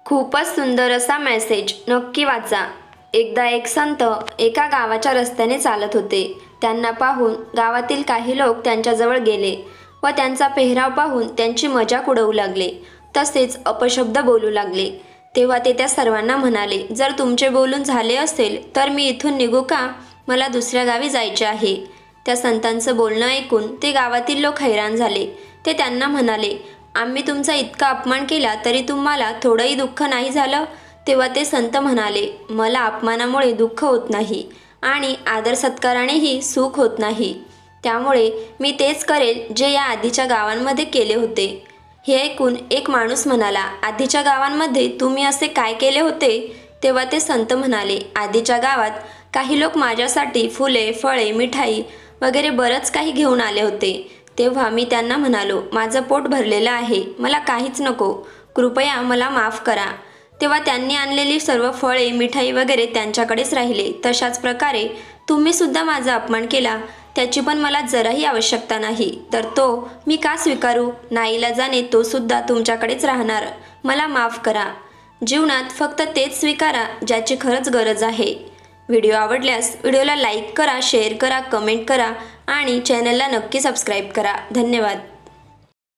खूपच सुंदर असा मेसेज, नक्की वाचा. एकदा एक संत एका गावाच्या रस्त्याने चालत होते. त्यांना पाहून गावातील काही लोक त्यांच्याजवळ गेले व त्यांचा पेहराव पाहून त्यांची मजाक उडवू लागले. तसेच अपशब्द बोलू लागले. तेव्हा ते त्या सर्वांना म्हणाले, जर तुमचे बोलून झाले असेल तर मी इथून निघू का? मला दुसऱ्या गावी जायचे आहे. त्या संतांचं बोलणं ऐकून ते गावातील लोक हैराण झाले. ते त्यांना म्हणाले, आम्ही तुमचा इतका अपमान केला तरी तुम्हाला थोडंही दुःख नाही झालं? तेव्हा ते संत म्हणाले, मला अपमानामुळे दुःख होत नाही आणि आदर सत्कारानेही सुख होत नाही. त्यामुळे मी तेच करेल जे या आधीच्या गावांमध्ये केले होते. हे ऐकून एक माणूस म्हणाला, आधीच्या गावांमध्ये तुम्ही असे काय केले होते? तेव्हा ते संत म्हणाले, आधीच्या गावात काही लोक माझ्यासाठी फुले, फळे, मिठाई वगैरे बरंच काही घेऊन आले होते. तेव्हा मी त्यांना म्हणालो, माझं पोट भरलेलं आहे, मला काहीच नको, कृपया मला माफ करा. तेव्हा त्यांनी आणलेली सर्व फळे, मिठाई वगैरे त्यांच्याकडेच राहिले. तशाच प्रकारे तुम्ही सुद्धा माझा अपमान केला, त्याची पण मला जराही आवश्यकता नाही, तर तो मी का स्वीकारू? नाईलाजाने तो सुद्धा तुमच्याकडेच राहणार. मला माफ करा. जीवनात फक्त तेच स्वीकारा ज्याची खरंच गरज आहे. व्हिडिओ आवडल्यास व्हिडिओला लाईक करा, शेअर करा, कमेंट करा आणि चॅनलला नक्की सबस्क्राईब करा. धन्यवाद.